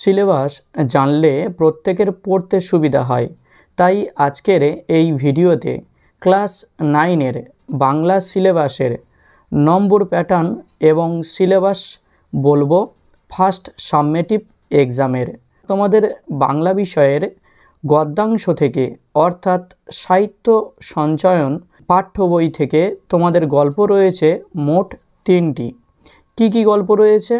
Syllabus জানলে প্রত্যেকের পড়তে সুবিধা হয়। তাই আজকের এই ভিডিওতে ক্লাস 9-এর বাংলা সিলেবাসের নম্বর প্যাটার্ন এবং সিলেবাস বলবো ফার্স্ট সাবমেটিভ এক্সামের। তোমাদের বাংলা বিষয়ের গদ্যাংশ থেকে অর্থাৎ সাহিত্য সঞ্চয়ন পাঠ্য বই থেকে তোমাদের গল্প রয়েছে মোট 3টি। কি কি গল্প রয়েছে?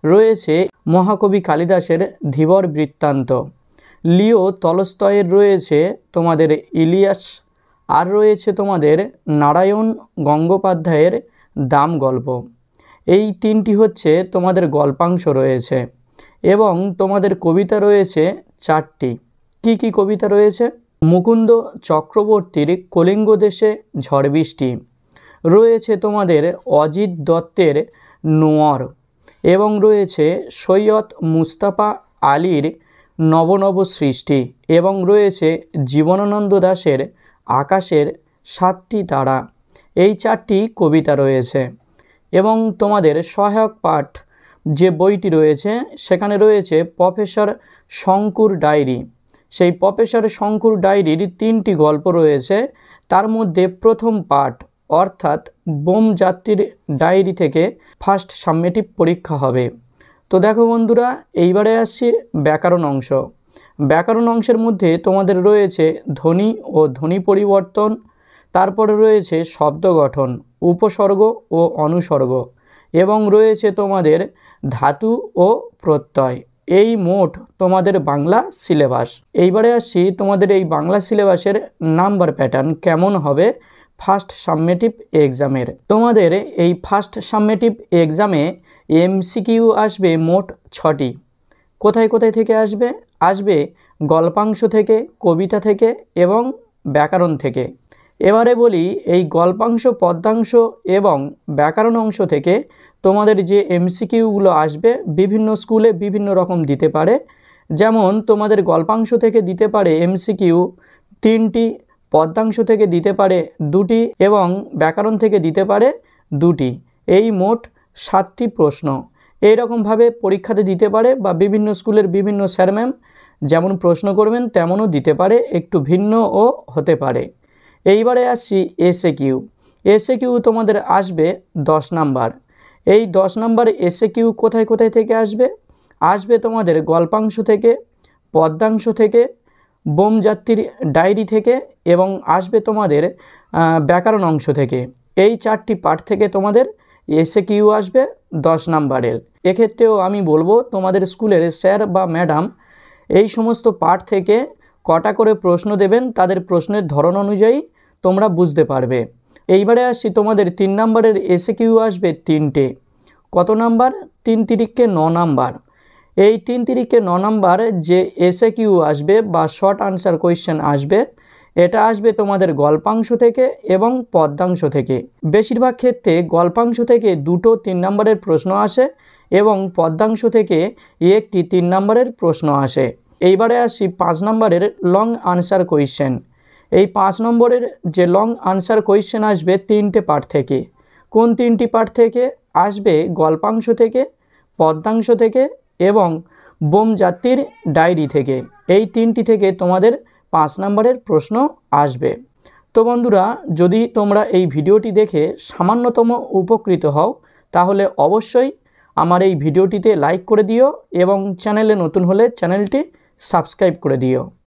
রয়েছে মহাকবি কালিদাসের ধীবর বৃত্তান্ত, লিও তলস্তয়ের রয়েছে তোমাদের ইলিয়াস, আর রয়েছে তোমাদের নারায়ণ গঙ্গোপাধ্যায়ের দাম গল্প। এই 3টি হচ্ছে তোমাদের গল্পাংশ রয়েছে এবং তোমাদের কবিতা রয়েছে 4টি। কি কি কবিতা রয়েছে? মুকুন্দ চক্রবর্তীর কলিঙ্গ দেশে ঝড় বৃষ্টি, রয়েছে তোমাদের অজিত দত্তের নোয়ার, এবং রয়েছে সৈয়দ মুস্তাফা আলীর নব নব সৃষ্টি, এবং রয়েছে জীবনানন্দ দাশের আকাশের 7টি তারা। এই 4টি কবিতা রয়েছে। এবং তোমাদের সহায়ক পাঠ যে বইটি রয়েছে সেখানে রয়েছে প্রফেসর শঙ্কুর ডায়েরি। সেই প্রফেসর শঙ্কুর ডায়েরির 3টি গল্প রয়েছে। তার মধ্যে প্রথম পাঠ অর্থাৎ বোম যাত্রীর ডায়েরি থেকে ফার্স্ট সাবমেটিভ পরীক্ষা হবে। তো দেখো বন্ধুরা, এইবারে আসছি ব্যাকরণ অংশ। ব্যাকরণ অংশের মধ্যে তোমাদের রয়েছে ধ্বনি ও ধ্বনি পরিবর্তন, তারপরে রয়েছে শব্দ গঠন, উপসর্গ ও অনুসর্গ, এবং রয়েছে তোমাদের ধাতু ও প্রত্যয়। এই মোট তোমাদের বাংলা সিলেবাস। এইবারে আসছি তোমাদের এই বাংলা সিলেবাসের নাম্বার প্যাটার্ন কেমন হবে ফার্স্ট সাবমেটিভ এক্সামের। তোমাদের এই ফার্স্ট সাবমেটিভ এক্সামে এমসিকিউ আসবে মোট 6টি। কোথায় কোথায় থেকে আসবে? আসবে গল্পাংশ থেকে, কবিতা থেকে এবং ব্যাকরণ থেকে। এবারে বলি, এই গল্পাংশ, পদ্যাংশ এবং ব্যাকরণ অংশ থেকে তোমাদের যে এমসিকিউগুলো আসবে বিভিন্ন স্কুলে বিভিন্ন রকম দিতে পারে। যেমন তোমাদের গল্পাংশ থেকে দিতে পারে এমসিকিউ 3টি, পদ্যাংশ থেকে দিতে পারে 2টি এবং ব্যাকরণ থেকে দিতে পারে 2টি। এই মোট 7টি প্রশ্ন এইরকমভাবে পরীক্ষাতে দিতে পারে, বা বিভিন্ন স্কুলের বিভিন্ন স্যার ম্যাম যেমন প্রশ্ন করবেন তেমনও দিতে পারে, একটু ভিন্নও হতে পারে। এইবারে আসছি এসএকিউ। এসএকিউ তোমাদের আসবে 10 নাম্বার। এই 10 নাম্বার এসএকিউ কোথায় কোথায় থেকে আসবে? আসবে তোমাদের গল্পাংশ থেকে, পদ্যাংশ থেকে, বোম যাত্রীর ডায়েরি থেকে, এবং আসবে তোমাদের ব্যাকরণ অংশ থেকে। এই 4টি পাঠ থেকে তোমাদের এসএকিউ আসবে 10 নাম্বারের। এক্ষেত্রেও আমি বলবো তোমাদের স্কুলের স্যার বা ম্যাডাম এই সমস্ত পাঠ থেকে কটা করে প্রশ্ন দেবেন, তাদের প্রশ্নের ধরন অনুযায়ী তোমরা বুঝতে পারবে। এইবারে আসছি তোমাদের 3 নাম্বারের এসএকিউ আসবে 3টে। কত নাম্বার? 3 তিরিকে 9 নাম্বার। এই 3 তিরিকে 9 নাম্বার যে এসএকিউ আসবে বা শর্ট আনসার কোয়েশ্চেন আসবে, এটা আসবে তোমাদের গল্পাংশ থেকে এবং পদ্যাংশ থেকে। বেশিরভাগ ক্ষেত্রে গল্পাংশ থেকে 2টো 3 নাম্বারের প্রশ্ন আসে এবং পদ্যাংশ থেকে একটি 3 নাম্বারের প্রশ্ন আসে। এইবারে আসি 5 নাম্বারের লং আনসার কোয়েশ্চেন। এই 5 নম্বরের যে লং আনসার কোয়েশ্চেন আসবে 3টে পাঠ থেকে। কোন 3টি পাঠ থেকে? আসবে গল্পাংশ থেকে, পদ্যাংশ থেকে এবং বোম যাত্রীর ডায়েরি থেকে। এই 3টি থেকে তোমাদের 5 নাম্বারের প্রশ্ন আসবে। তো বন্ধুরা, যদি তোমরা এই ভিডিওটি দেখে সামান্যতম উপকৃত হও তাহলে অবশ্যই আমার এই ভিডিওটিতে লাইক করে দিও এবং চ্যানেলে নতুন হলে চ্যানেলটি সাবস্ক্রাইব করে দিও।